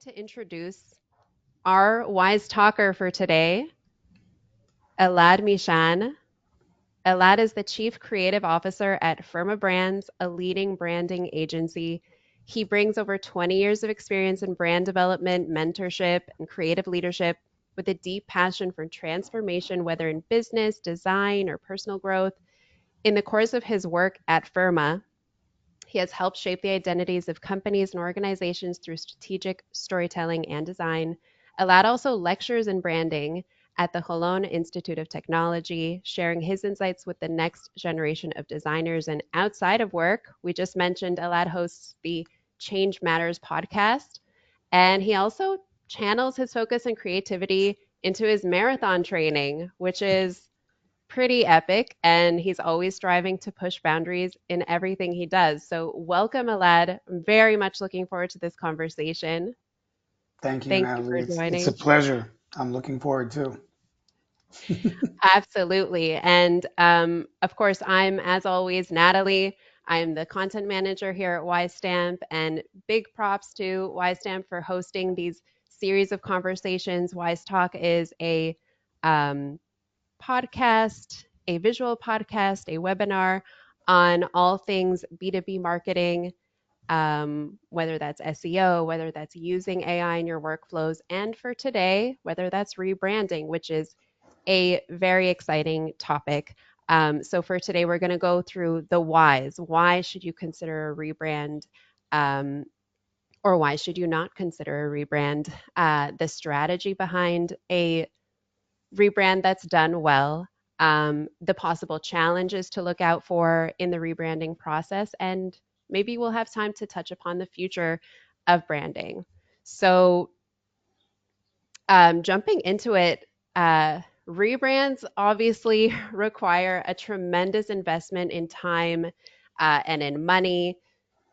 to introduce our wise talker for today, Elad Mishan. Elad is the Chief Creative Officer at Firma Brands, a leading branding agency. He brings over 20 years of experience in brand development, mentorship, and creative leadership with a deep passion for transformation, whether in business, design, or personal growth. In the course of his work at Firma, he has helped shape the identities of companies and organizations through strategic storytelling and design. Elad also lectures in branding at the Holon Institute of Technology, sharing his insights with the next generation of designers. And outside of work, we just mentioned Elad hosts the Change Matters podcast, and he also channels his focus and creativity into his marathon training, which is pretty epic, and he's always striving to push boundaries in everything he does. So, welcome, Alad. I'm very much looking forward to this conversation. Thank you, Thank you Natalie. for It's a joining. pleasure. I'm looking forward too. Absolutely. And of course, I'm, as always, Natalie. I'm the content manager here at WiseStamp, and big props to WiseStamp for hosting these series of conversations. WiseTalk is a um, podcast, a visual podcast, a webinar on all things B2B marketing, whether that's SEO, whether that's using AI in your workflows, and for today, whether that's rebranding, which is a very exciting topic. So for today, we're going to go through the whys. Why should you consider a rebrand? Um, or why should you not consider a rebrand? The strategy behind a rebrand that's done well, the possible challenges to look out for in the rebranding process, and maybe we'll have time to touch upon the future of branding. So, jumping into it, rebrands obviously require a tremendous investment in time and in money.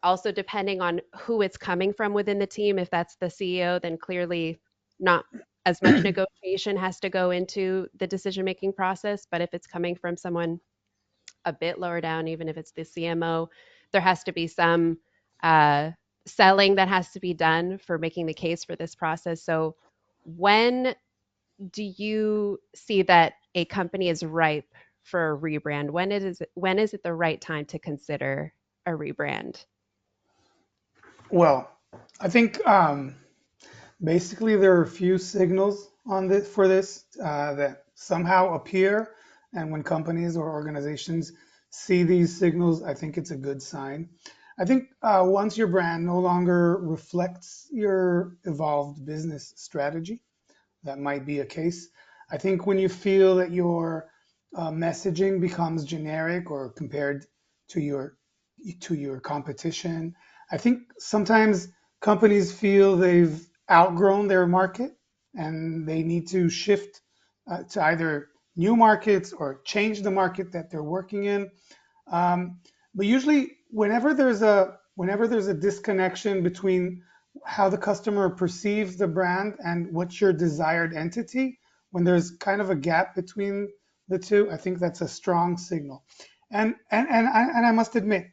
Also, depending on who it's coming from within the team, if that's the CEO, then clearly not as much negotiation has to go into the decision making process. But if it's coming from someone a bit lower down, even if it's the CMO, there has to be some uh, selling that has to be done for making the case for this process. So, when do you see that a company is ripe for a rebrand? When is it the right time to consider a rebrand? Well, I think basically there are a few signals on this for this that somehow appear, and when companies or organizations see these signals, I think it's a good sign. I think once your brand no longer reflects your evolved business strategy, that might be a case. I think when you feel that your messaging becomes generic or compared to your competition, I think sometimes companies feel they've outgrown their market and they need to shift to either new markets or change the market that they're working in. But usually, whenever there's a disconnection between how the customer perceives the brand and what's your desired entity, when there's kind of a gap between the two, I think that's a strong signal. And I must admit,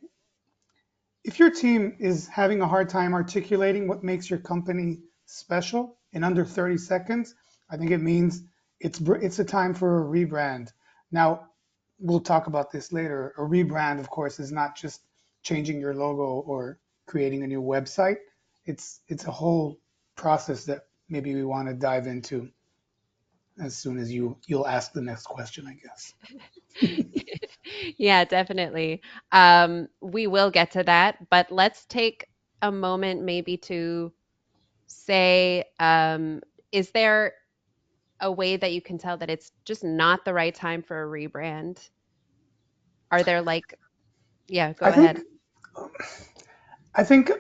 if your team is having a hard time articulating what makes your company special in under 30 seconds, I think it means it's a time for a rebrand. Now, we'll talk about this later. A rebrand, of course, is not just changing your logo or creating a new website. It's a whole process that maybe we want to dive into as soon as you'll ask the next question, I guess. Yeah, definitely. We will get to that, but let's take a moment maybe to say, is there a way that you can tell that it's just not the right time for a rebrand? Are there like, yeah, go I think ahead. I think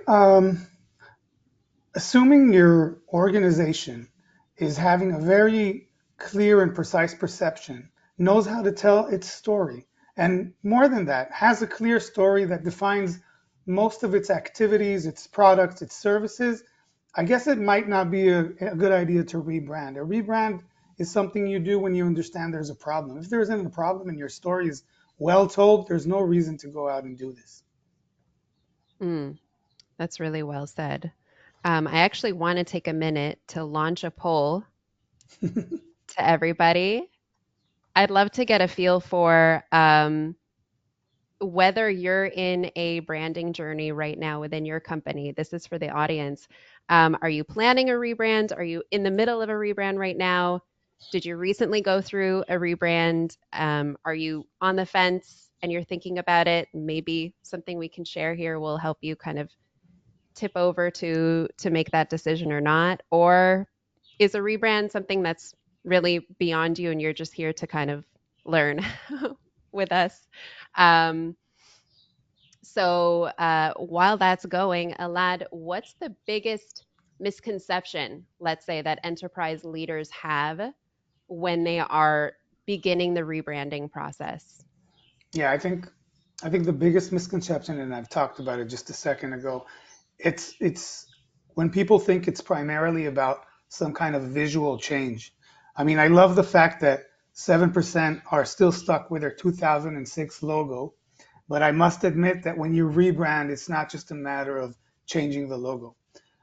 assuming your organization is having a very clear and precise perception, knows how to tell its story, and more than that, has a clear story that defines most of its activities, its products, its services, I guess it might not be a good idea to rebrand. A rebrand is something you do when you understand there's a problem. If there isn't a problem and your story is well told, there's no reason to go out and do this. Mm, that's really well said. I actually want to take a minute to launch a poll to everybody. I'd love to get a feel for whether you're in a branding journey right now within your company. This is for the audience. Are you planning a rebrand? Are you in the middle of a rebrand right now? Did you recently go through a rebrand? Are you on the fence and you're thinking about it? Maybe something we can share here will help you kind of tip over to make that decision or not. Or is a rebrand something that's really beyond you and you're just here to kind of learn with us? Um, while that's going, Elad, what's the biggest misconception, let's say, that enterprise leaders have when they are beginning the rebranding process? Yeah, I think the biggest misconception, and I've talked about it just a second ago, it's when people think it's primarily about some kind of visual change. I mean, I love the fact that 7% are still stuck with their 2006 logo, but I must admit that when you rebrand, it's not just a matter of changing the logo.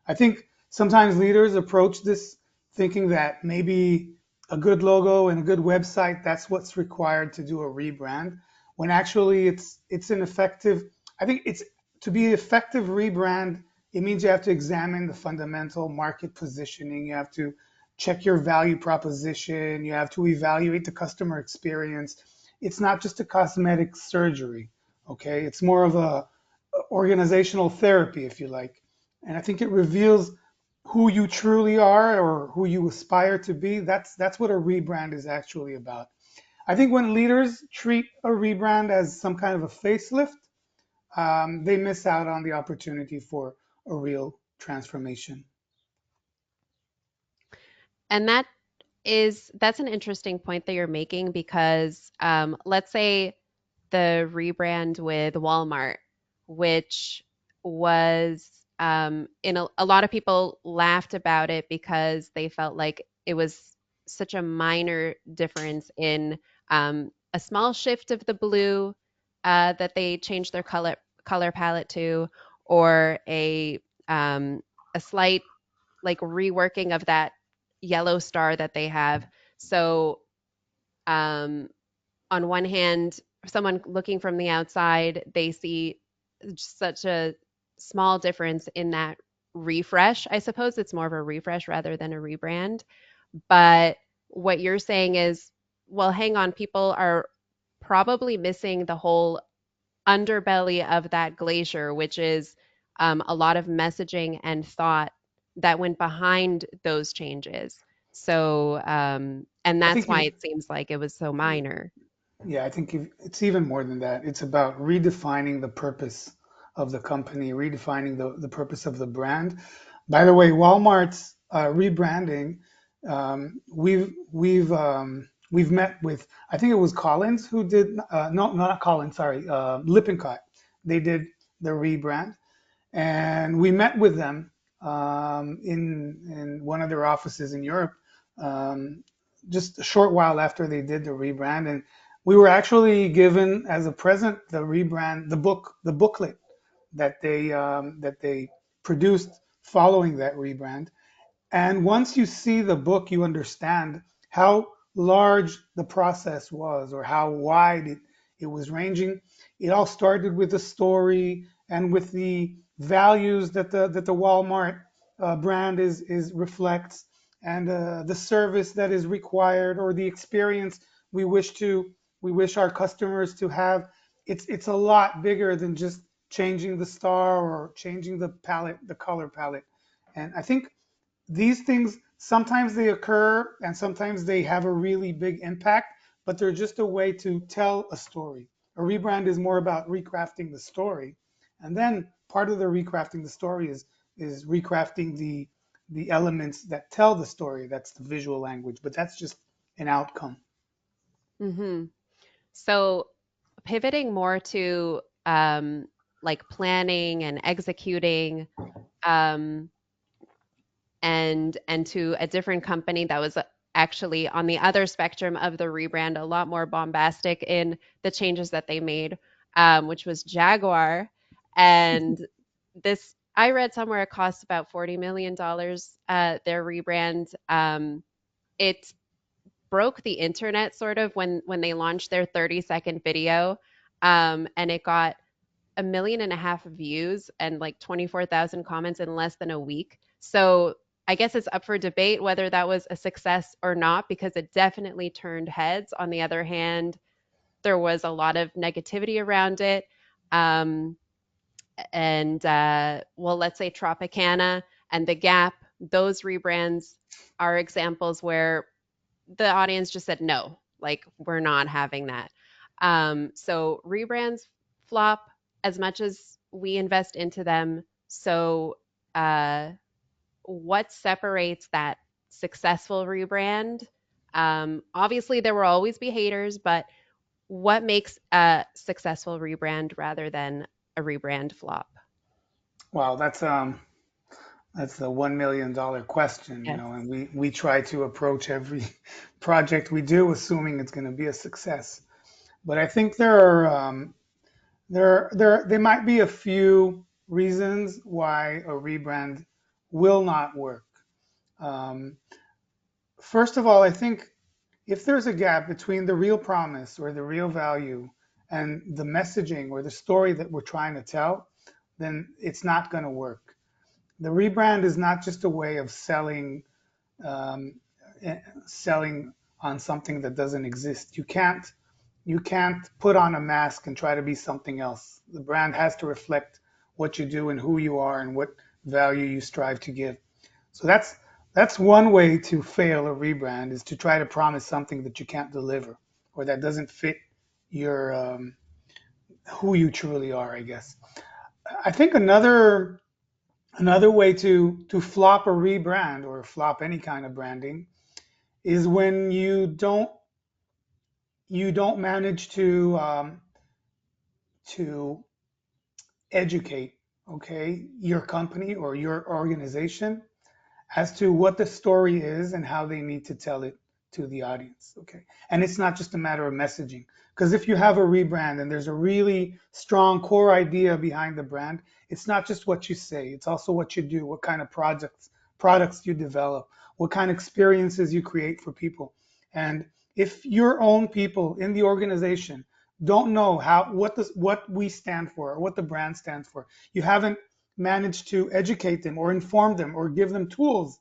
I think sometimes leaders approach this thinking that maybe a good logo and a good website, that's what's required to do a rebrand, when actually it's an effective, I think it's to be effective rebrand, it means you have to examine the fundamental market positioning, you have to check your value proposition, you have to evaluate the customer experience. It's not just a cosmetic surgery, okay? It's more of a organizational therapy, if you like. And I think it reveals who you truly are or who you aspire to be. That's what a rebrand is actually about. I think when leaders treat a rebrand as some kind of a facelift, they miss out on the opportunity for a real transformation. And that's an interesting point that you're making because let's say the rebrand with Walmart, which was a lot of people laughed about it because they felt like it was such a minor difference in a small shift of the blue that they changed their color palette to, or a slight like reworking of that yellow star that they have. So um, on one hand, someone looking from the outside, they see such a small difference in that refresh. I suppose it's more of a refresh rather than a rebrand. But what you're saying is, well, hang on, people are probably missing the whole underbelly of that glacier, which is a lot of messaging and thought that went behind those changes. And I that's think why you've, it seems like it was so minor. yeah, I think it's even more than that. It's about redefining the purpose of the company, redefining the purpose of the brand. By the way, Walmart's rebranding, we've met with, I think it was Collins who did, no, not Collins, sorry, Lippincott. They did the rebrand, and we met with them in one of their offices in Europe, um, just a short while after they did the rebrand, and we were actually given as a present the rebrand, the booklet that they produced following that rebrand. And once you see the book, you understand how large the process was or how wide it was ranging. It all started with the story and with the values that the Walmart brand is reflects, and the service that is required or the experience we wish to we wish our customers to have. It's a lot bigger than just changing the star or changing the palette, the color palette. And I think these things sometimes they occur and sometimes they have a really big impact, but they're just a way to tell a story. A rebrand is more about recrafting the story, and then part of the recrafting the story is recrafting the elements that tell the story. That's the visual language, but that's just an outcome. Hmm. So pivoting more to like planning and executing, um, and to a different company that was actually on the other spectrum of the rebrand, a lot more bombastic in the changes that they made, which was Jaguar. And this I read somewhere it costs about $40 million, their rebrand. It broke the internet sort of when they launched their 30-second video, and it got 1.5 million views and like 24,000 comments in less than a week. So I guess it's up for debate whether that was a success or not, because it definitely turned heads. On the other hand, there was a lot of negativity around it. Um, and well, let's say Tropicana and The Gap, those rebrands are examples where the audience just said no, like we're not having that. So rebrands flop as much as we invest into them. So uh, what separates that successful rebrand? Obviously, there will always be haters, but what makes a successful rebrand rather than a rebrand flop? Wow, that's the $1 million question, Yes. and we try to approach every project we do assuming it's going to be a success. But I think there might be a few reasons why a rebrand will not work. Um, First of all, I think if there's a gap between the real promise or the real value and the messaging or the story that we're trying to tell, then it's not going to work. The rebrand is not just a way of um, selling on something that doesn't exist. You can't put on a mask and try to be something else. The brand has to reflect what you do and who you are and what value you strive to give. So that's one way to fail a rebrand, is to try to promise something that you can't deliver or that doesn't fit your who you truly are, I guess. I think another way to flop a rebrand or flop any kind of branding is when you don't manage to educate, okay, your company or your organization as to what the story is and how they need to tell it to the audience. Okay. And it's not just a matter of messaging. Because if you have a rebrand and there's a really strong core idea behind the brand, it's not just what you say, it's also what you do, what kind of products you develop, what kind of experiences you create for people. And if your own people in the organization don't know what we stand for or what the brand stands for, you haven't managed to educate them or inform them or give them tools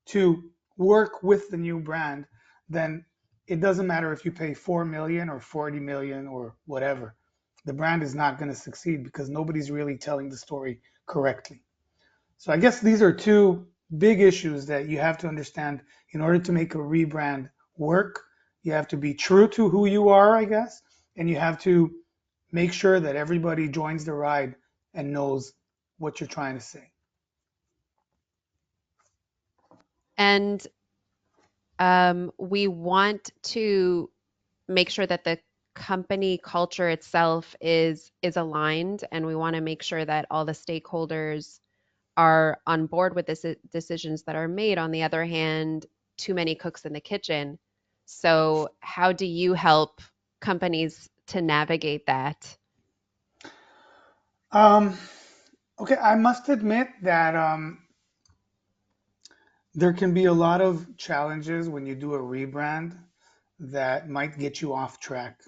to work with the new brand, then it doesn't matter if you pay 4 million or 40 million or whatever. The brand is not going to succeed because nobody's really telling the story correctly. So I guess these are two big issues that you have to understand in order to make a rebrand work. You have to be true to who you are, I guess, and you have to make sure that everybody joins the ride and knows what you're trying to say. And we want to make sure that the company culture itself is aligned, and we want to make sure that all the stakeholders are on board with the decisions that are made. On the other hand, too many cooks in the kitchen. So how do you help companies to navigate that? Um, okay, I must admit that there can be a lot of challenges when you do a rebrand that might get you off track.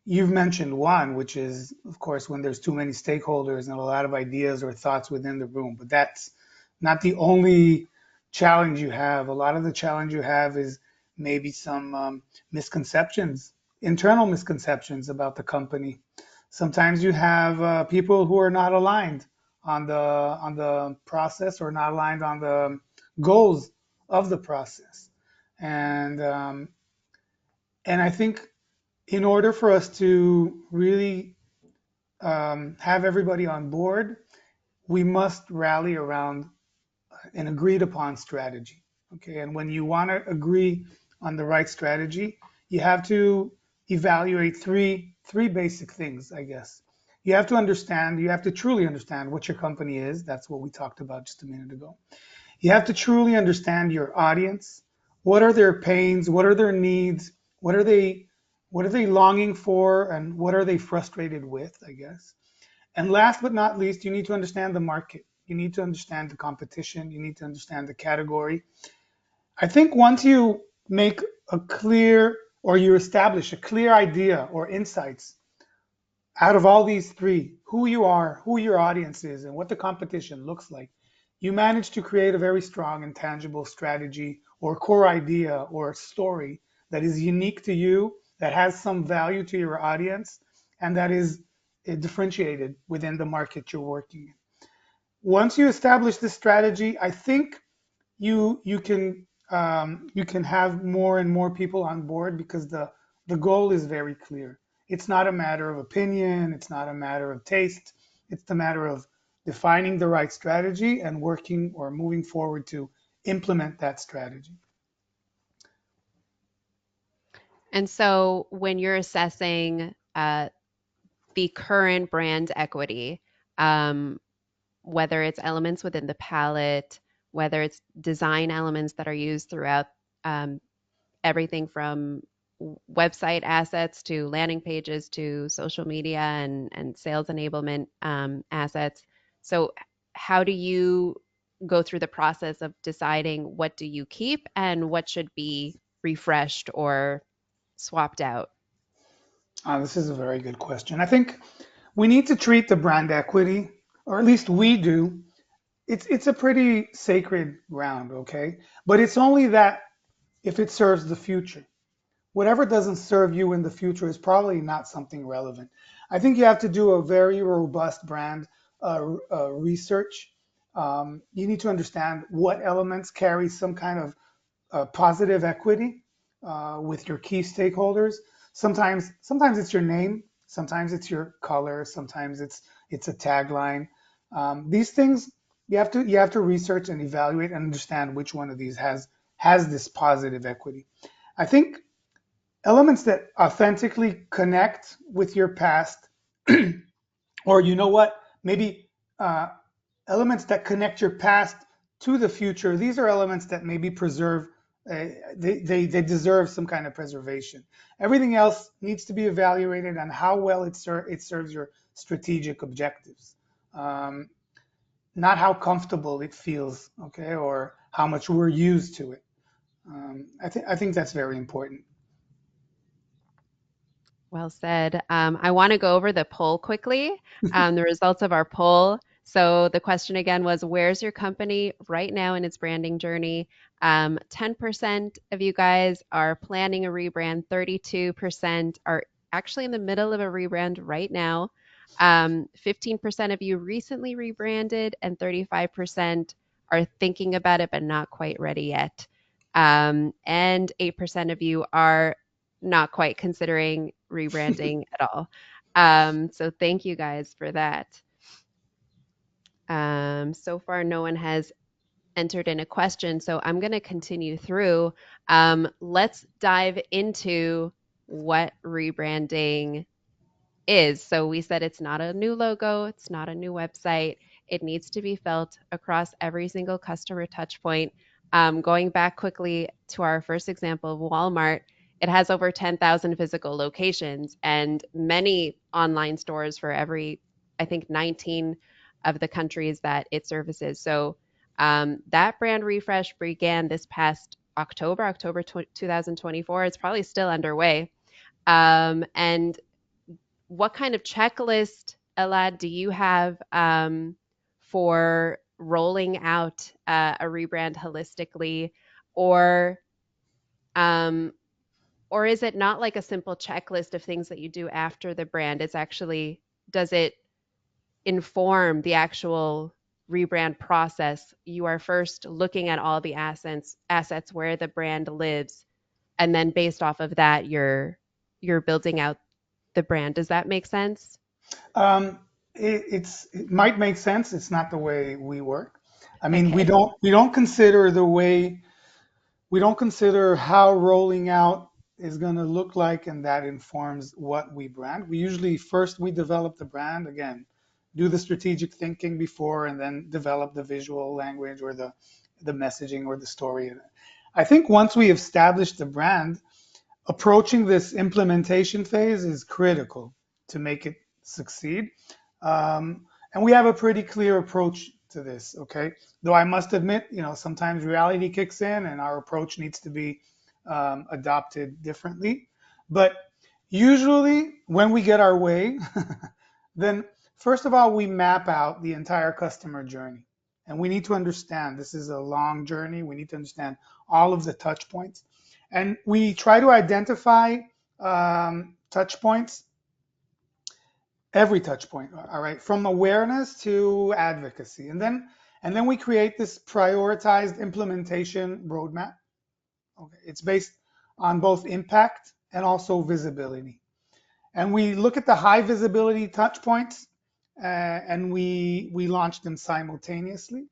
You've mentioned one, which is, of course, when there's too many stakeholders and a lot of ideas or thoughts within the room. But that's not the only challenge you have. A lot of the challenge you have is maybe some misconceptions, internal misconceptions about the company. Sometimes you have people who are not aligned on the process or not aligned on the goals of the process. And and I think in order for us to really have everybody on board, we must rally around an agreed upon strategy. Okay, and when you want to agree on the right strategy, you have to evaluate three basic things, I guess. You have to truly understand what your company is. That's what we talked about just a minute ago. You have to truly understand your audience. What are their pains? What are their needs? What are they longing for? And what are they frustrated with, I guess? And last but not least, you need to understand the market. You need to understand the competition. You need to understand the category. I think once you make a clear or you establish a clear idea or insights out of all these three, who you are, who your audience is, and what the competition looks like, you manage to create a very strong and tangible strategy or core idea or story that is unique to you, that has some value to your audience, and that is differentiated within the market you're working in. Once you establish this strategy, I think you can have more and more people on board because the goal is very clear. It's not a matter of opinion. It's not a matter of taste. It's the matter of defining the right strategy and working or moving forward to implement that strategy. And so when you're assessing the current brand equity, um, whether it's elements within the palette, whether it's design elements that are used throughout um, everything from website assets to landing pages to social media and sales enablement assets. So, how do you go through the process of deciding what do you keep and what should be refreshed or swapped out? This is a very good question. I think we need to treat the brand equity, or at least we do. It's a pretty sacred ground, okay? But it's only that if it serves the future. Whatever doesn't serve you in the future is probably not something relevant. I think you have to do a very robust brand research. You need to understand what elements carry some kind of positive equity with your key stakeholders. Sometimes it's your name, sometimes it's your color, sometimes it's a tagline. These things you have to research and evaluate and understand which one of these has this positive equity. I think elements that authentically connect with your past, or you know what, maybe uh, elements that connect your past to the future. These are elements that maybe preserve. They deserve some kind of preservation. Everything else needs to be evaluated on how well it serves your strategic objectives, um, not how comfortable it feels, okay, or how much we're used to it. I think that's very important. Well said. I want to go over the poll quickly, the results of our poll. So the question again was, where's your company right now in its branding journey? 10% of you guys are planning a rebrand, 32% are actually in the middle of a rebrand right now. 15% of you recently rebranded, and 35% are thinking about it but not quite ready yet. And 8% of you are not quite considering rebranding at all. So thank you guys for that. So far, no one has entered in a question, so I'm going to continue through. Let's dive into what rebranding is. So we said it's not a new logo, it's not a new website. It needs to be felt across every single customer touch point. Going back quickly to our first example of Walmart, it has over 10,000 physical locations and many online stores for every, I think, 19 of the countries that it services. So that brand refresh began this past October 2024. It's probably still underway. And what kind of checklist, Elad, do you have for rolling out a rebrand holistically, or um, or is it not like a simple checklist of things that you do after the brand? It's actually, does it inform the actual rebrand process? You are first looking at all the assets where the brand lives, and then based off of that, you're building out the brand. Does that make sense? Um, it might make sense. It's not the way we work. I mean, Okay. we don't consider the way we don't consider how rolling out is going to look like, and that informs what we brand. We usually first we develop the brand again, do the strategic thinking before, and then develop the visual language or the messaging or the story. I think once we establish the brand, approaching this implementation phase is critical to make it succeed. And we have a pretty clear approach to this, okay? Though I must admit, sometimes reality kicks in and our approach needs to be adopted differently. But usually, when we get our way, then first of all, we map out the entire customer journey. And we need to understand this is a long journey. We need to understand all of the touch points. And we try to identify touch points, every touch point, all right, from awareness to advocacy. And then we create this prioritized implementation roadmap. Okay, it's based on both impact and also visibility. And we look at the high visibility touch points, and we launch them simultaneously.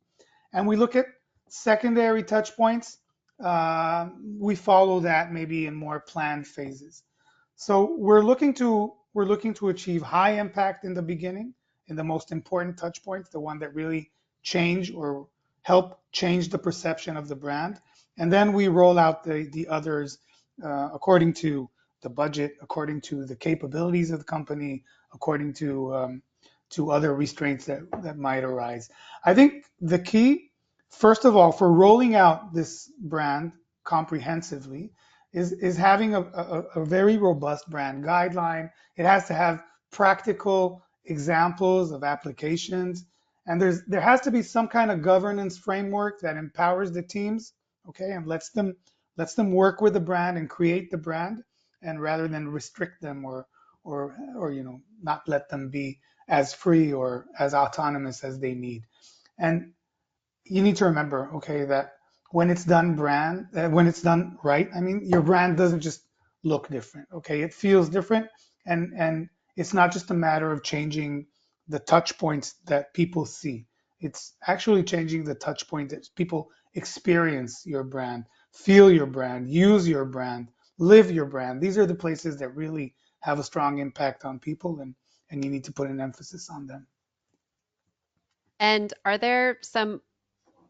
And we look at secondary touch points. We follow that maybe in more planned phases. So we're looking to achieve high impact in the beginning, in the most important touch points, the one that really change or help change the perception of the brand. And then we roll out the others according to the budget, according to the capabilities of the company, according to other restraints that might arise. I think the key, first of all, for rolling out this brand comprehensively is having a very robust brand guideline. It has to have practical examples of applications, and there has to be some kind of governance framework that empowers the teams, okay, and lets them work with the brand and create the brand, and rather than restrict them or not let them be as free or as autonomous as they need. And you need to remember, okay, that when it's done right, I mean, your brand doesn't just look different, okay? It feels different, and it's not just a matter of changing the touch points that people see. It's actually changing the touch point that people experience your brand, feel your brand, use your brand, live your brand. These are the places that really have a strong impact on people, and you need to put an emphasis on them. And are there some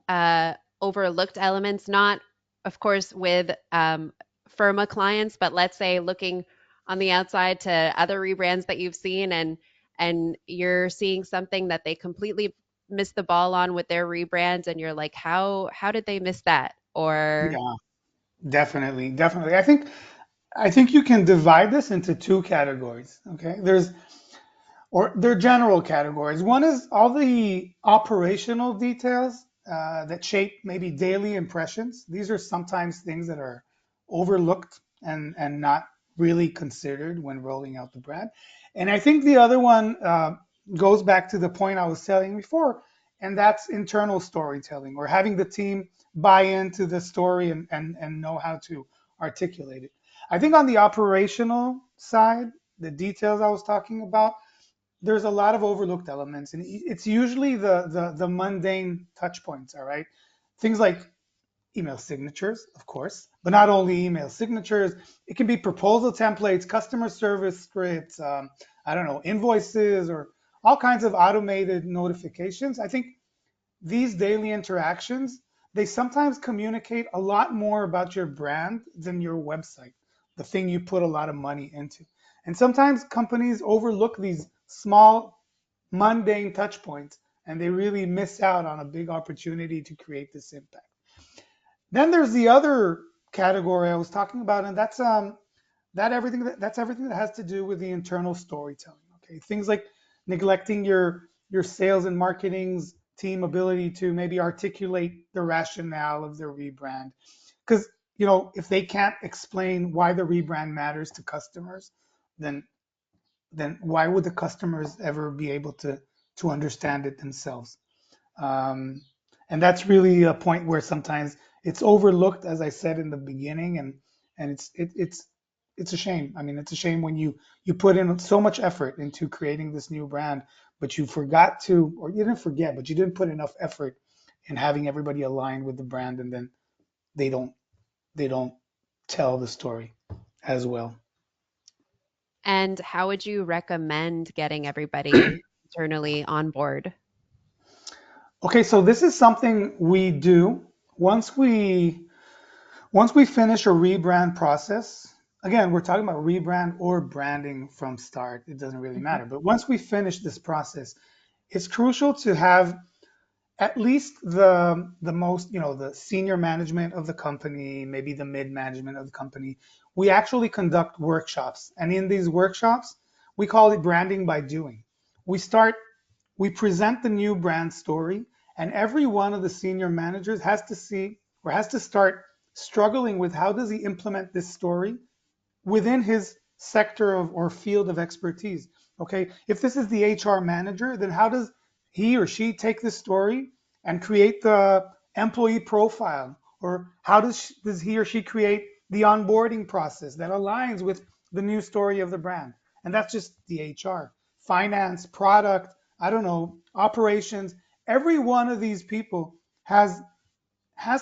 uh, overlooked elements, not, of course, with Firma clients, but let's say looking on the outside to other rebrands that you've seen, and you're seeing something that they completely missed the ball on with their rebrand, and you're like, how did they miss that? Or Yeah, definitely, definitely. I think you can divide this into two categories. Okay, they're general categories. One is all the operational details that shape maybe daily impressions. These are sometimes things that are overlooked and not really considered when rolling out the brand. And I think the other one goes back to the point I was telling before, and that's internal storytelling, or having the team buy into the story and know how to articulate it. I think on the operational side, the details I was talking about, there's a lot of overlooked elements, and it's usually the mundane touch points. All right, things like email signatures, of course, but not only email signatures. It can be proposal templates, customer service scripts, I don't know, invoices, or all kinds of automated notifications. I think these daily interactions, they sometimes communicate a lot more about your brand than your website, the thing you put a lot of money into. And sometimes companies overlook these small, mundane touch points, and they really miss out on a big opportunity to create this impact. Then there's the other category I was talking about, and that's everything that has to do with the internal storytelling. Okay, things like neglecting your sales and marketing's team ability to maybe articulate the rationale of their rebrand, because if they can't explain why the rebrand matters to customers, then why would the customers ever be able to understand it themselves? Um, and that's really a point where sometimes it's overlooked, as I said in the beginning, and it's a shame. I mean, it's a shame when you put in so much effort into creating this new brand, but you forgot to, or you didn't forget, but you didn't put enough effort in having everybody aligned with the brand, and then they don't they don't tell the story as well. and how would you recommend getting everybody internally on board? Okay, so this is something we do once we finish a rebrand process. again, we're talking about rebrand or branding from start. It doesn't really Mhm. matter. But once we finish this process, it's crucial to have at least the most, the senior management of the company, maybe the mid management of the company. We actually conduct workshops, and in these workshops, we call it branding by doing. We start, we present the new brand story, and every one of the senior managers has to see or has to start struggling with how does he implement this story within his sector of or field of expertise. Okay, if this is the HR manager, then how does he or she take this story and create the employee profile, or how does he or she create the onboarding process that aligns with the new story of the brand? And that's just the HR, finance, product, I don't know, operations. Every one of these people has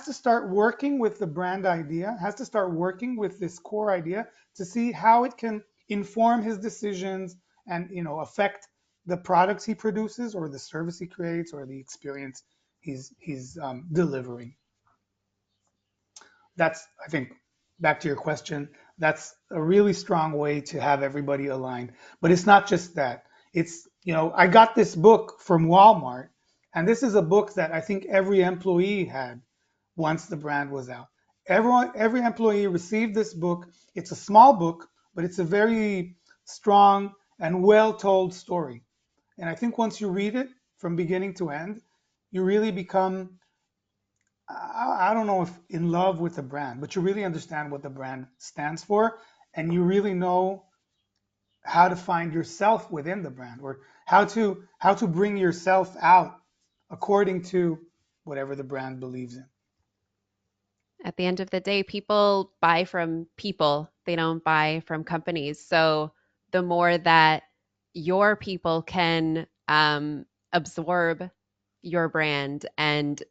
to start working with the brand idea, has to start working with this core idea to see how it can inform his decisions and affect the products he produces or the service he creates or the experience he's delivering. That's, I think, back to your question, that's a really strong way to have everybody aligned. But it's not just that. It's, I got this book from Walmart, and this is a book that I think every employee had once the brand was out. Every employee received this book. It's a small book, but it's a very strong and well told story. And I think once you read it from beginning to end, you really become, I don't know if in love with the brand, but you really understand what the brand stands for, and you really know how to find yourself within the brand, or how to bring yourself out according to whatever the brand believes in. At the end of the day, people buy from people, they don't buy from companies. So the more that your people can absorb your brand and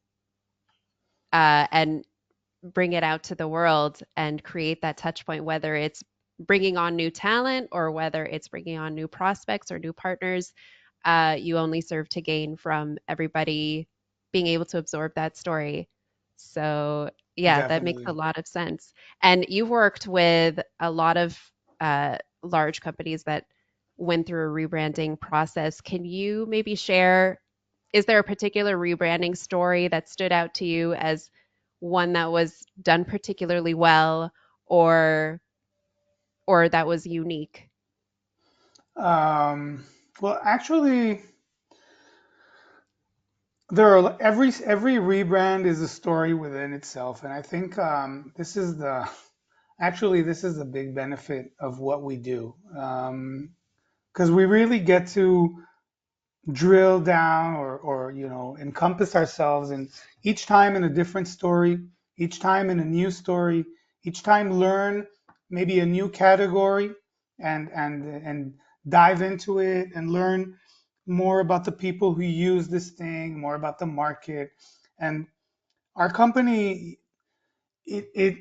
bring it out to the world and create that touch point, whether it's bringing on new talent or whether it's bringing on new prospects or new partners, you only serve to gain from everybody being able to absorb that story. So, yeah, that makes a Definitely. lot of sense. And you've worked with a lot of large companies that went through a rebranding process. Can you maybe share, is there a particular rebranding story that stood out to you as one that was done particularly well or or that was unique? Um, well, actually, every rebrand is a story within itself, and I think this is the big benefit of what we do, because we really get to drill down or encompass ourselves in each time in a different story, each time in a new story, each time learn maybe a new category and dive into it and learn more about the people who use this thing, more about the market. And our company, it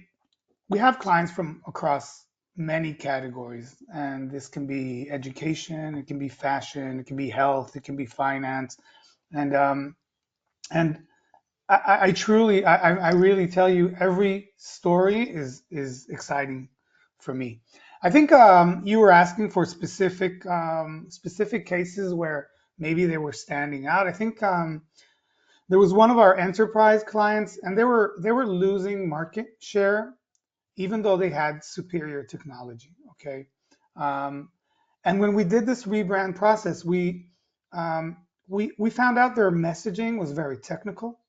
we have clients from across many categories, and this can be education, it can be fashion, it can be health, it can be finance, and I truly, I really tell you, every story is exciting for me. I think you were asking for specific cases where maybe they were standing out. I think there was one of our enterprise clients, and they were losing market share even though they had superior technology. Okay, um, and when we did this rebrand process, we found out their messaging was very technical,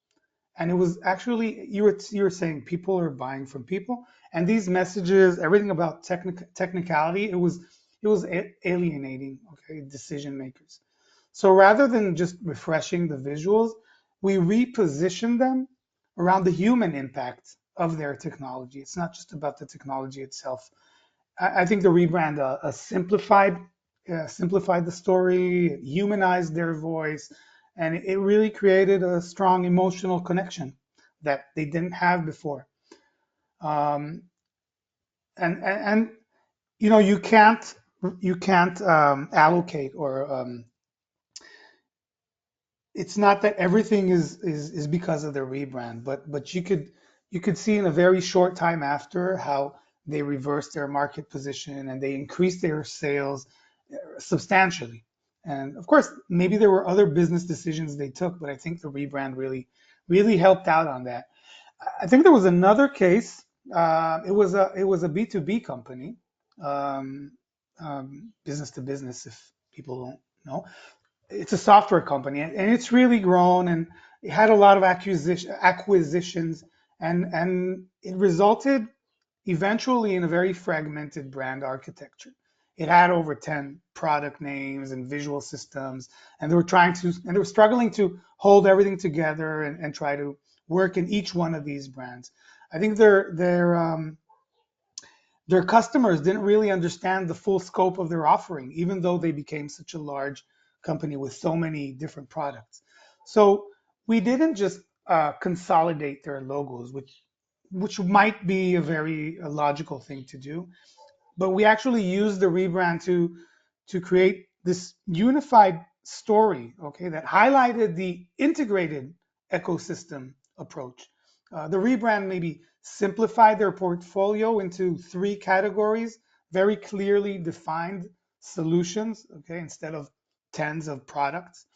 and it was actually, you were saying people are buying from people, and these messages, everything about technicality, it was alienating, okay, decision makers. So rather than just refreshing the visuals, we repositioned them around the human impact of their technology. It's not just about the technology itself. I think the rebrand simplified the story, humanized their voice, and it really created a strong emotional connection that they didn't have before. Um, and you can't allocate, or it's not that everything is because of the rebrand, but you could see in a very short time after how they reversed their market position and they increased their sales substantially. And of course, maybe there were other business decisions they took, but I think the rebrand really helped out on that. I think there was another case. It was a B2B company, um, business to business. If people don't know, it's a software company, and it's really grown, and it had a lot of acquisitions, and it resulted eventually in a very fragmented brand architecture. It had over 10 product names and visual systems, and they were struggling to hold everything together and try to work in each one of these brands. I think their customers didn't really understand the full scope of their offering, even though they became such a large company with so many different products. So we didn't just consolidate their logos, which might be a logical thing to do, but we actually used the rebrand to create this unified story, okay, that highlighted the integrated ecosystem approach. The rebrand maybe simplified their portfolio into three categories, very clearly defined solutions, okay, instead of tens of products.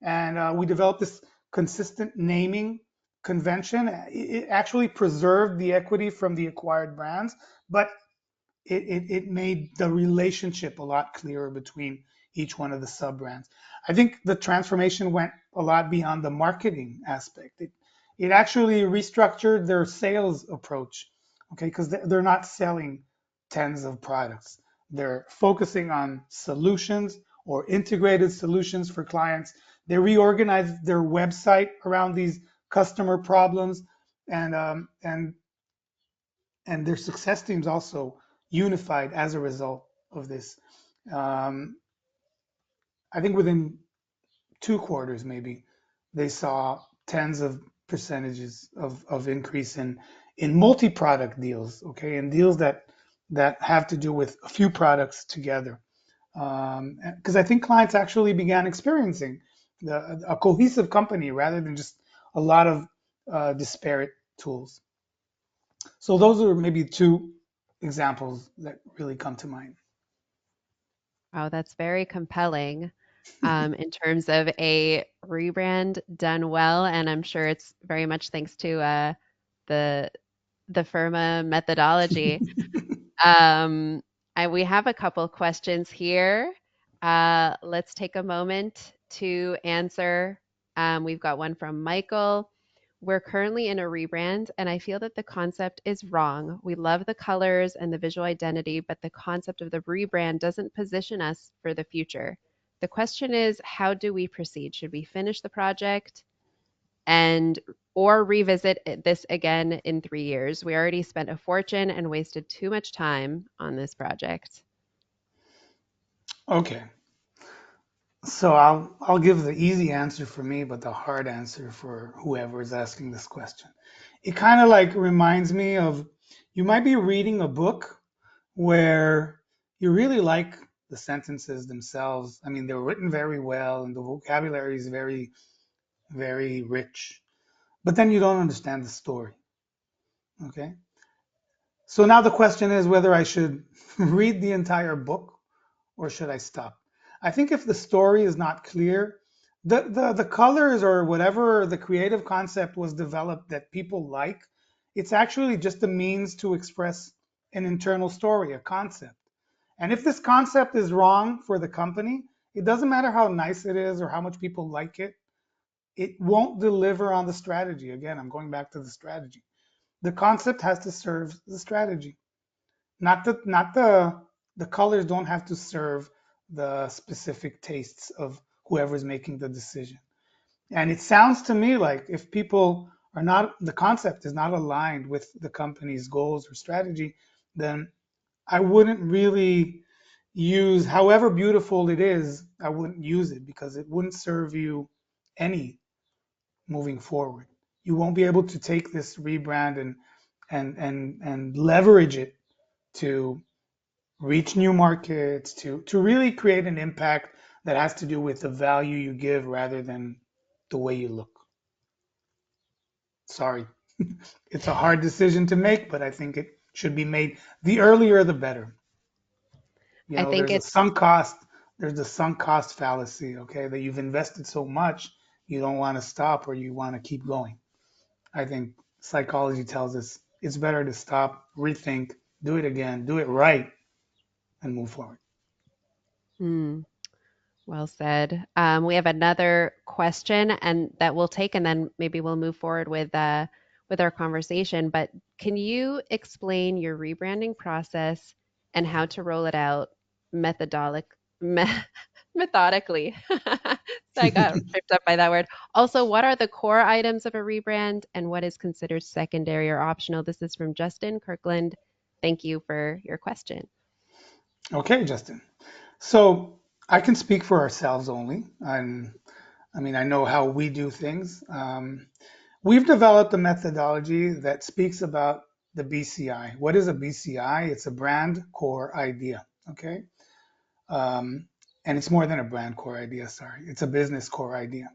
And we developed this consistent naming convention. It actually preserved the equity from the acquired brands, but it made the relationship a lot clearer between each one of the sub brands. I think the transformation went a lot beyond the marketing aspect. It actually restructured their sales approach, okay, because they're not selling tens of products. They're focusing on solutions or integrated solutions for clients. They reorganized their website around these customer problems, and their success teams also unified as a result of this. Um, I think within 2 quarters, maybe they saw tens of percentages of increase in multi-product deals, okay, and deals that have to do with a few products together. Because I think clients actually began experiencing a cohesive company rather than just a lot of disparate tools. So those are maybe two examples that really come to mind. Wow, that's very compelling in terms of a rebrand done well, and I'm sure it's very much thanks to the the Firma methodology. Um, we have a couple questions here. Let's take a moment to answer. We've got one from Michael. We're currently in a rebrand, and I feel that the concept is wrong. We love the colors and the visual identity, but the concept of the rebrand doesn't position us for the future. The question is, how do we proceed? Should we finish the project and or revisit this again in 3 years? We already spent a fortune and wasted too much time on this project. Okay, so I'll give the easy answer for me, but the hard answer for whoever is asking this question. It kind of like reminds me of, you might be reading a book where you really like the sentences themselves. I mean, they're written very well and the vocabulary is very rich, but then you don't understand the story. Okay, so now the question is whether I should read the entire book or should I stop? I think if the story is not clear, the colors or whatever the creative concept was developed that people like, it's actually just a means to express an internal story, a concept. And if this concept is wrong for the company, it doesn't matter how nice it is or how much people like it won't deliver on the strategy. Again, I'm going back to the strategy. The concept has to serve the strategy, not the colors don't have to serve the specific tastes of whoever's making the decision. And it sounds to me like if people are not, the concept is not aligned with the company's goals or strategy, then I wouldn't really use, however beautiful it is, I wouldn't use it because it wouldn't serve you any moving forward. You won't be able to take this rebrand and leverage it to reach new markets, to really create an impact that has to do with the value you give rather than the way you look. Sorry, it's a hard decision to make, but I think should be made. The earlier, the better. I think There's a it's sunk cost. There's the sunk cost fallacy. Okay, that you've invested so much, you don't want to stop or you want to keep going. I think psychology tells us it's better to stop, rethink, do it again, do it right, and move forward. hmm, well said. We have another question, and that we'll take, and then maybe we'll move forward with our conversation. But can you explain your rebranding process and how to roll it out methodolic, me, methodically? I got tripped up by that word. Also, what are the core items of a rebrand, and what is considered secondary or optional? This is from Justin Kirkland. Thank you for your question. Okay, Justin. So I can speak for ourselves only, and I mean I know how we do things. We've developed a methodology that speaks about the BCI. What is a BCI? It's a brand core idea. Okay, um, and it's more than a brand core idea. Sorry, it's a business core idea.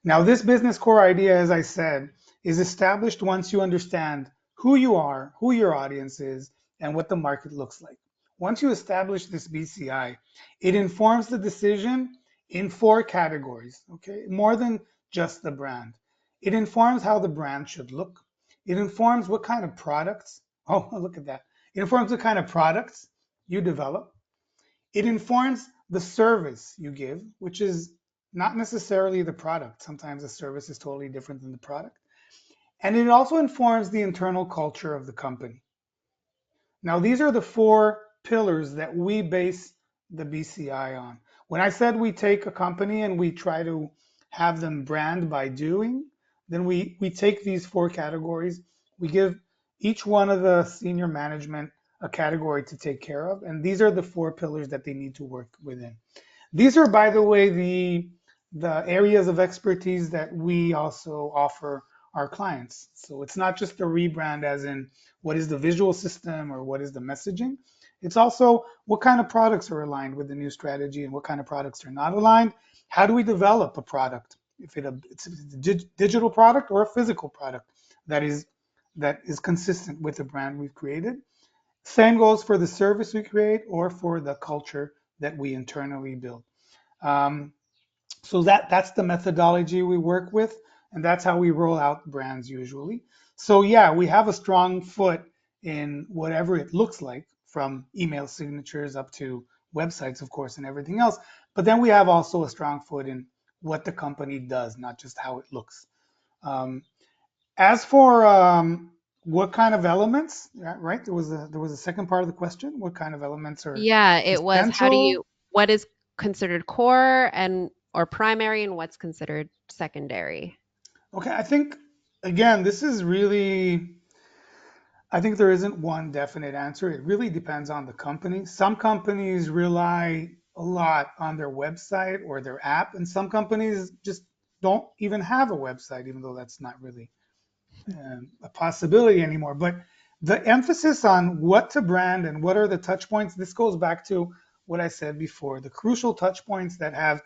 Now, this business core idea, as I said, is established once you understand who you are, who your audience is, and what the market looks like. Once you establish this BCI, it informs the decision in four categories, okay? More than just the brand. It informs how the brand should look. It informs what kind of products, oh, look at that. It informs what kind of products you develop. It informs the service you give, which is not necessarily the product. Sometimes the service is totally different than the product. And it also informs the internal culture of the company. Now, these are the four pillars that we base the BCI on. When I said we take a company and we try to have them brand by doing, then we take these four categories, we give each one of the senior management a category to take care of, and these are the four pillars that they need to work within. These are, by the way, the areas of expertise that we also offer our clients. So it's not just a rebrand as in what is the visual system or what is the messaging. It's also what kind of products are aligned with the new strategy and what kind of products are not aligned. How do we develop a product? If it's a digital product or a physical product that is consistent with the brand we've created. Same goes for the service we create or for the culture that we internally build. Um, so that's the methodology we work with, and that's how we roll out brands usually. So yeah, we have a strong foot in whatever it looks like, from email signatures up to websites, of course, and everything else. But then we have also a strong foot in what the company does, not just how it looks. Um, as for what kind of elements, right? There was a second part of the question. What kind of elements are Yeah, it was how do essential? you what is considered core and or primary and what's considered secondary? Okay, I think again, this is really, I think there isn't one definite answer. It really depends on the company. Some companies rely a lot on their website or their app, and some companies just don't even have a website, even though that's not really a possibility anymore. But the emphasis on what to brand and what are the touch points, this goes back to what I said before, the crucial touch points that have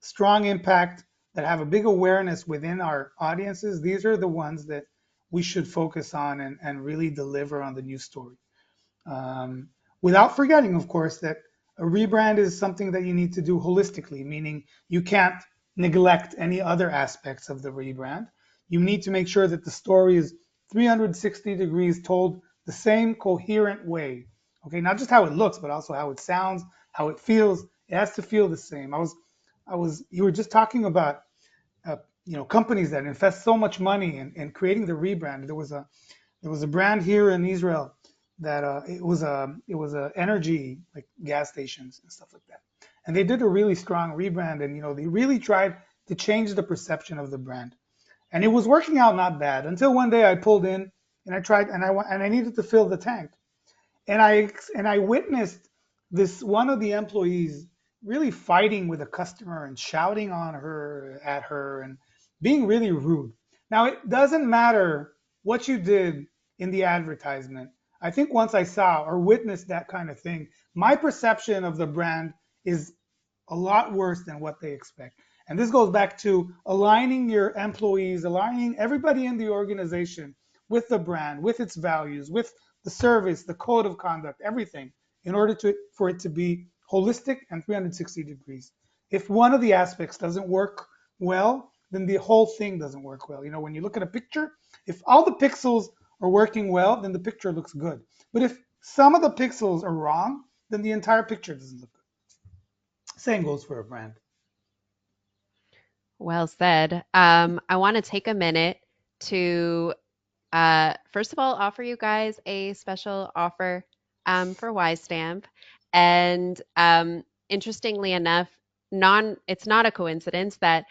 strong impact, that have a big awareness within our audiences. These are the ones that we should focus on and really deliver on the news story. Um, Without forgetting, of course, that a rebrand is something that you need to do holistically, meaning you can't neglect any other aspects of the rebrand. You need to make sure that the story is 360 degrees told the same coherent way. Okay, not just how it looks, but also how it sounds, how it feels. It has to feel the same. You were just talking about, companies that invest so much money in creating the rebrand. There was a brand here in Israel that it was a energy, like gas stations and stuff like that, and they did a really strong rebrand, and they really tried to change the perception of the brand, and it was working out not bad until one day I pulled in and I tried and I needed to fill the tank, and I witnessed this one of the employees really fighting with a customer and shouting on her at her and being really rude. Now it doesn't matter what you did in the advertisement. I think once I saw or witnessed that kind of thing, my perception of the brand is a lot worse than what they expect. And this goes back to aligning your employees, aligning everybody in the organization with the brand, with its values, with the service, the code of conduct, everything, in order for it to be holistic and 360 degrees. If one of the aspects doesn't work well, then the whole thing doesn't work well. When you look at a picture, if all the pixels are working well, then the picture looks good. But if some of the pixels are wrong, then the entire picture doesn't look good. Same goes for a brand. Well said. I want to take a minute to first of all, offer you guys a special offer for YStamp. And interestingly enough, it's not a coincidence that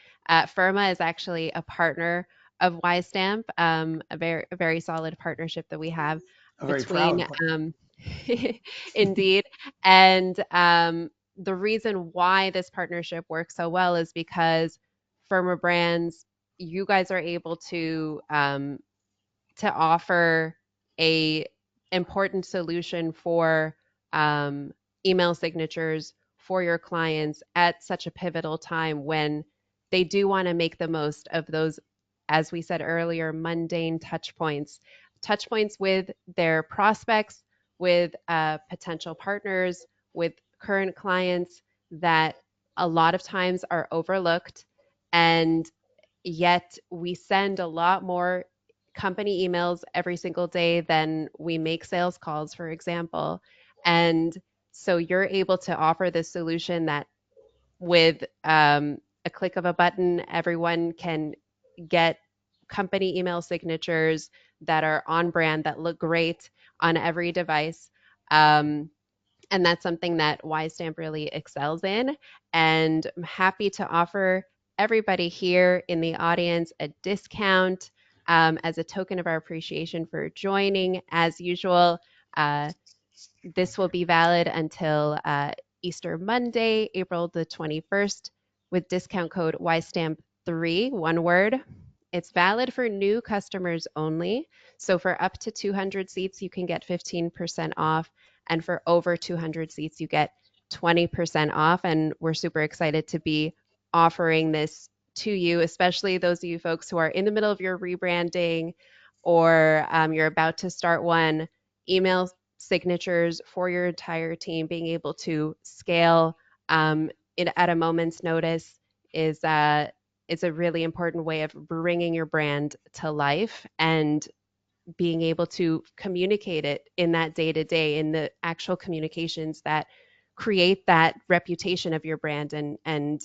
Firma is actually a partner of YStamp, a very solid partnership that we have A very between proud partner. Indeed. And the reason why this partnership works so well is because Firma Brands, you guys are able to offer a important solution for um, email signatures for your clients at such a pivotal time when they do want to make the most of those, as we said earlier, mundane touch points with their prospects, with potential partners, with current clients that a lot of times are overlooked. And yet we send a lot more company emails every single day than we make sales calls, for example. And so you're able to offer this solution that with a click of a button, everyone can get company email signatures that are on brand, that look great on every device. Um, and that's something that YStamp really excels in. And I'm happy to offer everybody here in the audience a discount as a token of our appreciation for joining. As usual, uh, this will be valid until Easter Monday, April the 21st, with discount code YStamp3, one word. It's valid for new customers only. So for up to 200 seats, you can get 15% off. And for over 200 seats, you get 20% off. And we're super excited to be offering this to you, especially those of you folks who are in the middle of your rebranding or you're about to start one. Email signatures for your entire team, being able to scale it at a moment's notice is a really important way of bringing your brand to life and being able to communicate it in that day to day, in the actual communications that create that reputation of your brand and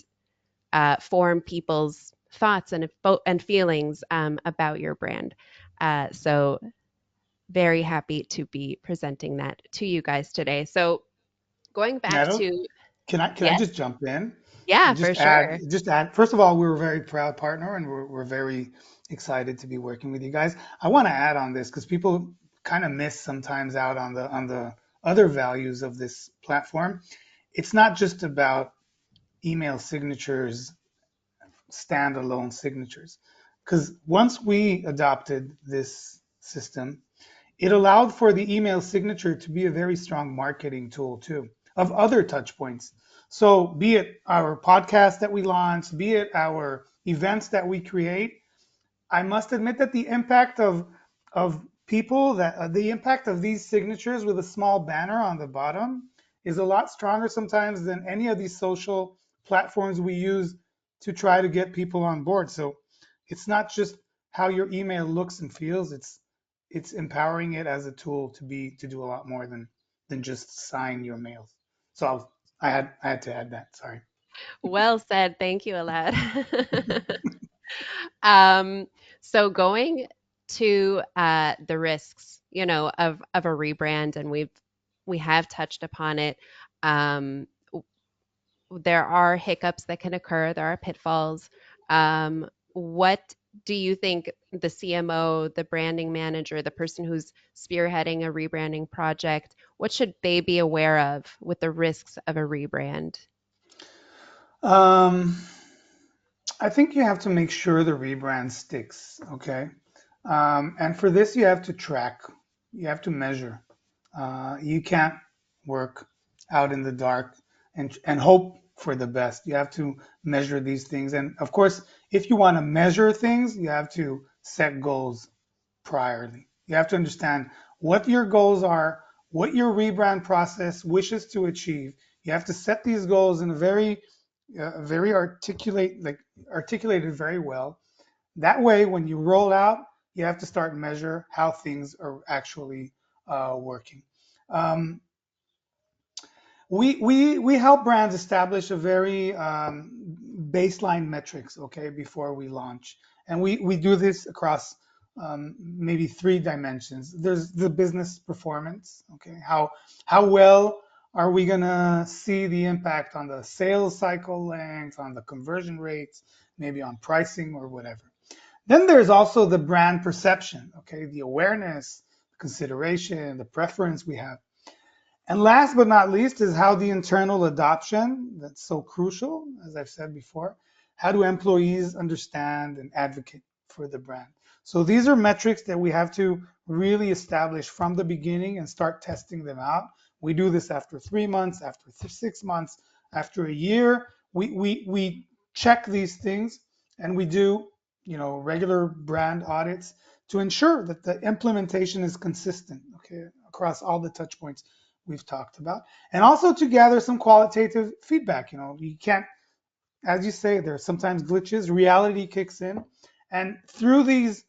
form people's thoughts and feelings about your brand. So very happy to be presenting that to you guys today. So going back Natalie, to, can I yes, just jump in yeah, and for just sure. just add? First of all, we're a very proud partner, and we're very excited to be working with you guys. I want to add on this because people kind of miss sometimes out on the other values of this platform. It's not just about email signatures, standalone signatures, because once we adopted this system, it allowed for the email signature to be a very strong marketing tool too of other touch points. So be it our podcast that we launch, be it our events that we create, I must admit that the impact of people that the impact of these signatures with a small banner on the bottom is a lot stronger sometimes than any of these social platforms we use to try to get people on board. So it's not just how your email looks and feels, it's empowering it as a tool to do a lot more than just sign your mails. So I had to add that. Sorry. Well said. Thank you, Elad. um, so going to the risks, of a rebrand, and we have touched upon it. Um, there are hiccups that can occur. There are pitfalls. What do you think the CMO, the branding manager, the person who's spearheading a rebranding project, what should they be aware of with the risks of a rebrand? Um, I think you have to make sure the rebrand sticks, okay? And for this, you have to track, you have to measure. You can't work out in the dark and hope for the best. You have to measure these things. And of course, if you want to measure things, you have to set goals priorly. You have to understand what your goals are, what your rebrand process wishes to achieve. You have to set these goals in a very articulated very well. That way, when you roll out, you have to start and measure how things are actually working. Um, we help brands establish a very baseline metrics, okay, before we launch, and we do this across maybe three dimensions. There's the business performance, okay, how well are we gonna see the impact on the sales cycle length, on the conversion rates, maybe on pricing or whatever. Then there's also the brand perception, okay, the awareness, consideration, the preference we have. And last but not least is how the internal adoption, that's so crucial, as I've said before, how do employees understand and advocate for the brand? So these are metrics that we have to really establish from the beginning and start testing them out. We do this after 3 months, after 6 months, after a year. We check these things and we do, regular brand audits to ensure that the implementation is consistent, okay, across all the touch points we've talked about, and also to gather some qualitative feedback. You can't, as you say, there's sometimes glitches, reality kicks in, and through this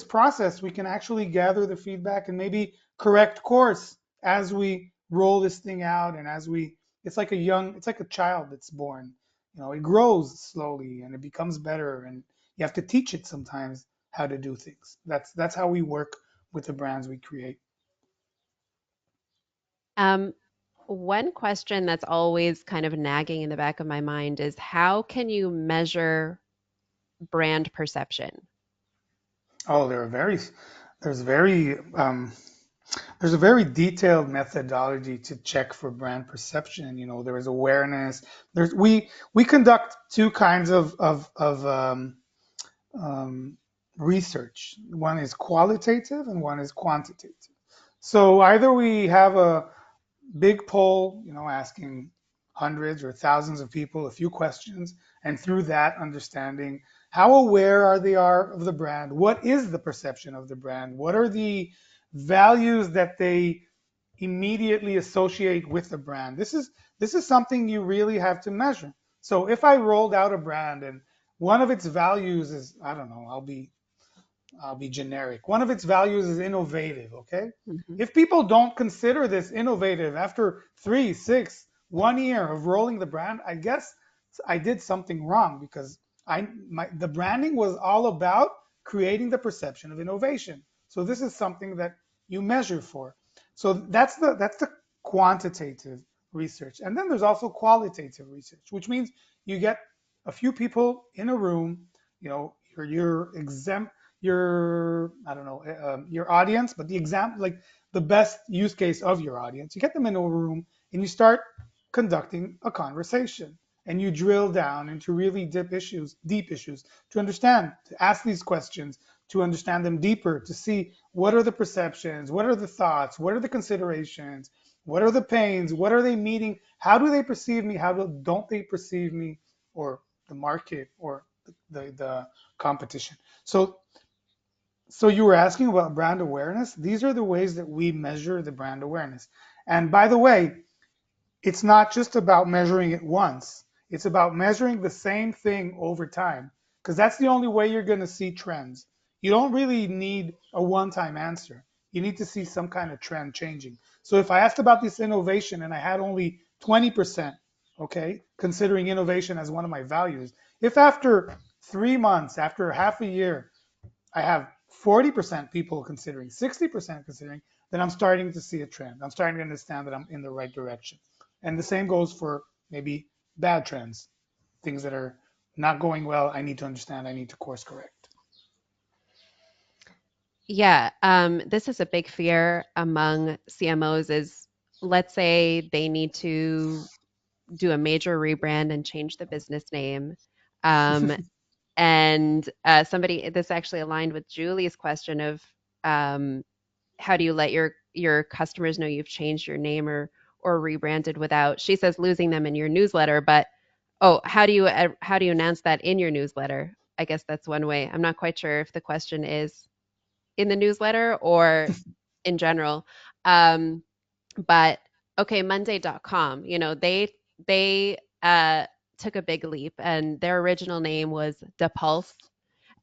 process, we can actually gather the feedback and maybe correct course as we roll this thing out, and it's like a child that's born. It grows slowly and it becomes better, and you have to teach it sometimes how to do things. That's how we work with the brands we create. Um, One question that's always kind of nagging in the back of my mind is how can you measure brand perception? Oh, there's very there's a very detailed methodology to check for brand perception. There is awareness. We conduct two kinds of research. One is qualitative and one is quantitative. So either we have a big poll, asking hundreds or thousands of people a few questions, and through that understanding how aware are of the brand, what is the perception of the brand, what are the values that they immediately associate with the brand. This is something you really have to measure. So if I rolled out a brand and one of its values is, I don't know, I'll be generic. One of its values is innovative, okay? Mhm. If people don't consider this innovative after 3, 6, 1 year of rolling the brand, I guess I did something wrong because the branding was all about creating the perception of innovation. So this is something that you measure for. So that's the quantitative research. And then there's also qualitative research, which means you get a few people in a room, your exempt your I don't know your audience, but the example, like the best use case of your audience, you get them in a room and you start conducting a conversation and you drill down into really deep issues to understand, to ask these questions, to understand them deeper, to see what are the perceptions, what are the thoughts, what are the considerations, what are the pains, what are they meeting, how do they perceive me, don't they perceive me, or the market, or the competition. So you were asking about brand awareness. These are the ways that we measure the brand awareness. And by the way, it's not just about measuring it once. It's about measuring the same thing over time, because that's the only way you're going to see trends. You don't really need a one-time answer. You need to see some kind of trend changing. So if I asked about this innovation and I had only 20%, okay, considering innovation as one of my values, if after 3 months, after half a year, I have 40% people considering, 60% considering, then I'm starting to see a trend. I'm starting to understand that I'm in the right direction. And the same goes for maybe bad trends, things that are not going well. I need to understand, I need to course correct. Yeah, this is a big fear among CMOs is let's say they need to do a major rebrand and change the business name. Um, and somebody, this actually aligned with Julie's question of um, how do you let your customers know you've changed your name or rebranded without, she says, losing them in your newsletter, but oh, how do you announce that in your newsletter? I guess that's one way. I'm not quite sure if the question is in the newsletter or in general. Um, but okay, Monday.com, they took a big leap, and their original name was DePulse,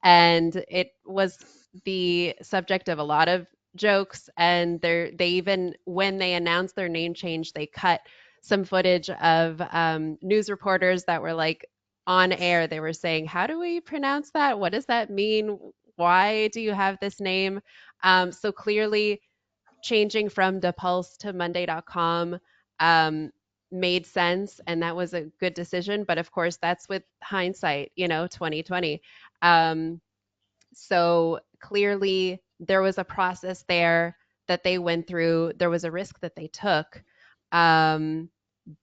and it was the subject of a lot of jokes. And they even, when they announced their name change, they cut some footage of news reporters that were like on air. They were saying, "How do we pronounce that? What does that mean? Why do you have this name?" So clearly, changing from DePulse to Monday.com um, made sense, and that was a good decision. But of course, that's with hindsight, 2020. Um, so clearly, there was a process there that they went through. There was a risk that they took, um,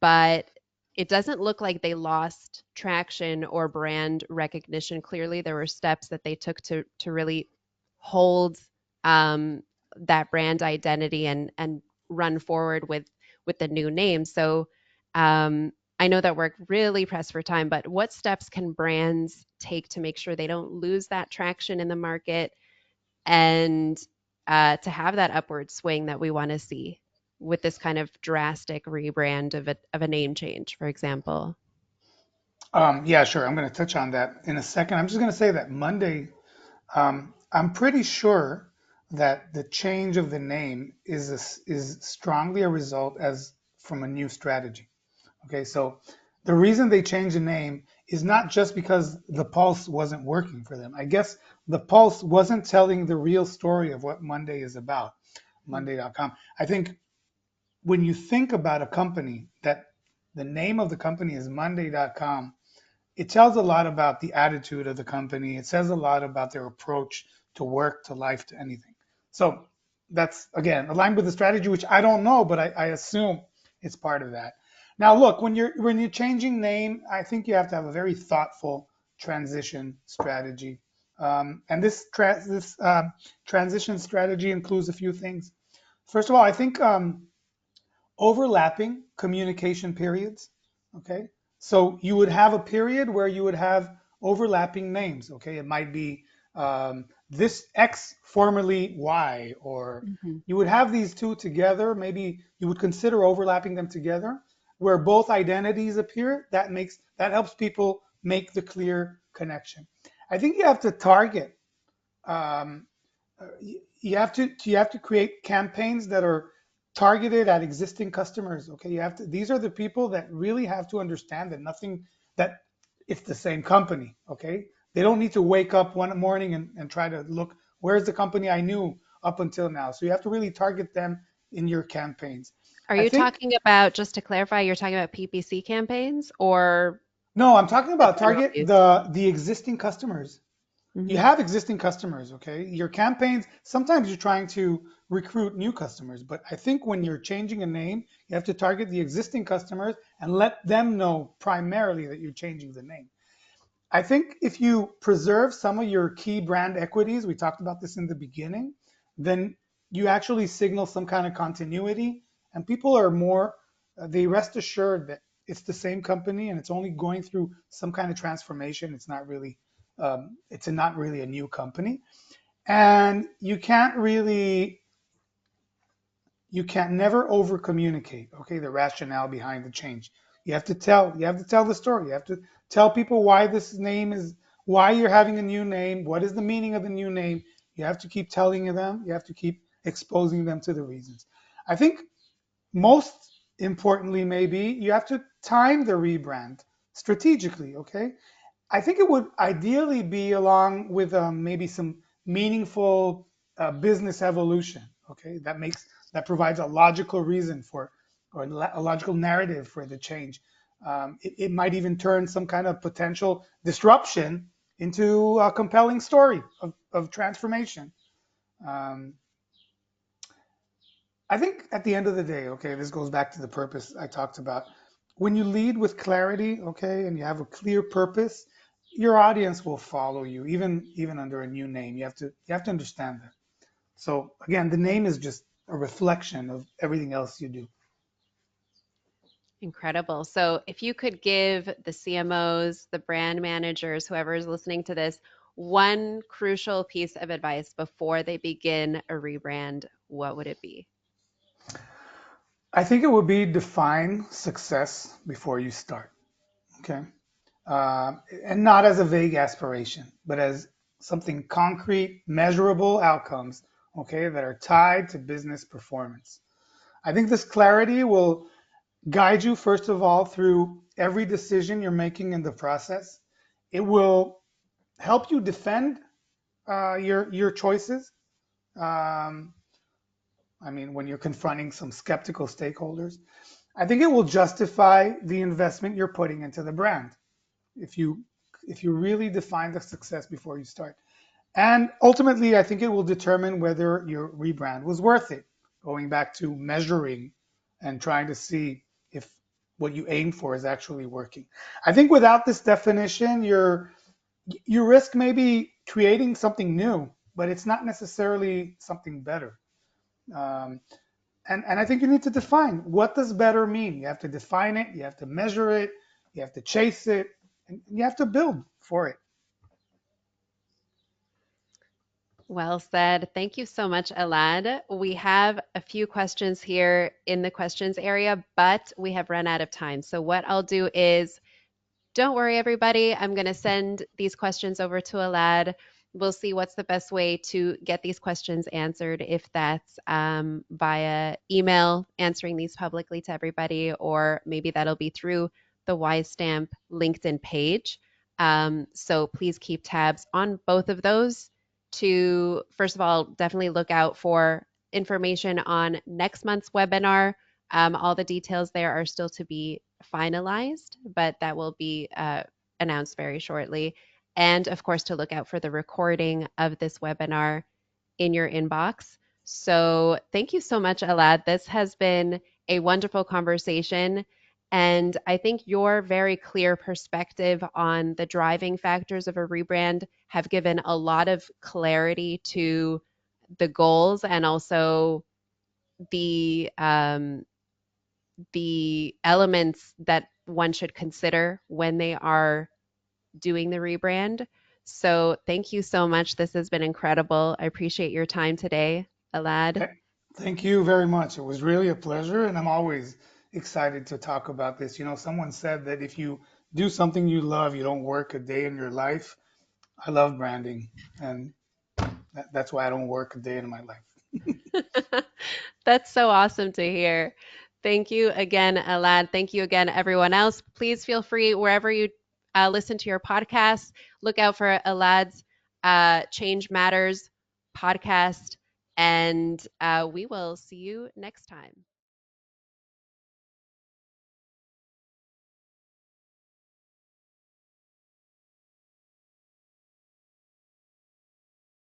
but it doesn't look like they lost traction or brand recognition. Clearly, there were steps that they took to really hold um, that brand identity and run forward with the new name. So um, I know that we're really pressed for time, but what steps can brands take to make sure they don't lose that traction in the market, and to have that upward swing that we want to see with this kind of drastic rebrand of a name change, for example? Yeah, sure. I'm going to touch on that in a second. I'm just going to say that Monday, I'm pretty sure that the change of the name is strongly a result as from a new strategy. Okay, so the reason they changed the name is not just because the Pulse wasn't working for them. I guess the Pulse wasn't telling the real story of what Monday is about, Mm. Monday.com. I think when you think about a company that the name of the company is Monday.com, it tells a lot about the attitude of the company. It says a lot about their approach to work, to life, to anything. So that's again aligned with the strategy, which I don't know, but I assume it's part of that. Now, look, when you're changing name, I think you have to have a very thoughtful transition strategy, and this transition strategy includes a few things. First of all, I think overlapping communication periods. Okay. So you would have a period where you would have overlapping names. Okay. It might be this X formerly Y, or Mhm. you would have these two together. Maybe you would consider overlapping them together where both identities appear. That helps people make the clear connection. I think you have to target um, you have to create campaigns that are targeted at existing customers. Okay, these are the people that really have to understand that it's the same company. Okay, they don't need to wake up one morning and try to look, where's the company I knew up until now. So you have to really target them in your campaigns. Are I you think talking about, just to clarify, you're talking about PPC campaigns or no, I'm talking the about general target use? the existing customers. You Hmm. have existing customers, okay? Your campaigns, sometimes you're trying to recruit new customers, but I think when you're changing a name, you have to target the existing customers and let them know primarily that you're changing the name. I think if you preserve some of your key brand equities, we talked about this in the beginning, then you actually signal some kind of continuity, and people are more, they rest assured that it's the same company and it's only going through some kind of transformation. It's not really a new company. And you can't never over communicate, okay, the rationale behind the change. You have to tell the story. You have to tell people why you're having a new name, what is the meaning of the new name. You have to keep telling them, you have to keep exposing them to the reasons. I think most importantly, maybe you have to time the rebrand strategically, okay? I think it would ideally be along with maybe some meaningful business evolution. Okay, that provides a logical reason for, or a logical narrative for the change. It might even turn some kind of potential disruption into a compelling story of transformation. Um, I think at the end of the day, okay, this goes back to the purpose I talked about. When you lead with clarity, okay, and you have a clear purpose, your audience will follow you, even under a new name. You have to understand that. So again, the name is just a reflection of everything else you do. Incredible. So, if you could give the CMOs, the brand managers, whoever is listening to this, one crucial piece of advice before they begin a rebrand, what would it be? I think it would be define success before you start. Okay. And not as a vague aspiration, but as something concrete, measurable outcomes, okay, that are tied to business performance. I think this clarity will guide you, first of all, through every decision you're making in the process. It will help you defend your choices. Um, I mean, when you're confronting some skeptical stakeholders, I think it will justify the investment you're putting into the brand if you really define the success before you start. And ultimately, I think it will determine whether your rebrand was worth it. Going back to measuring and trying to see if what you aim for is actually working. I think without this definition, you risk maybe creating something new, but it's not necessarily something better. Um, and I think you need to define what does better mean. You have to define it, you have to measure it, you have to chase it, and you have to build for it. Well said. Thank you so much, Elad. We have a few questions here in the questions area, but we have run out of time. So, what I'll do is don't worry, everybody. I'm going to send these questions over to Elad. We'll see what's the best way to get these questions answered, if that's via email, answering these publicly to everybody, or maybe that'll be through the WiseStamp LinkedIn page. So please keep tabs on both of those to, first of all, definitely look out for information on next month's webinar. All the details there are still to be finalized, but that will be announced very shortly. And of course, to look out for the recording of this webinar in your inbox. So thank you so much, Elad. This has been a wonderful conversation. And I think your very clear perspective on the driving factors of a rebrand have given a lot of clarity to the goals and also the um, the elements that one should consider when they are doing the rebrand. So thank you so much. This has been incredible. I appreciate your time today, Elad. Thank you very much. It was really a pleasure, and I'm always excited to talk about this. You know, someone said that if you do something you love, you don't work a day in your life. I love branding, and that's why I don't work a day in my life. That's so awesome to hear. Thank you again, Elad. Thank you again, everyone else. Please feel free wherever you listen to your podcasts, look out for Elad's Change Matters podcast, and we will see you next time.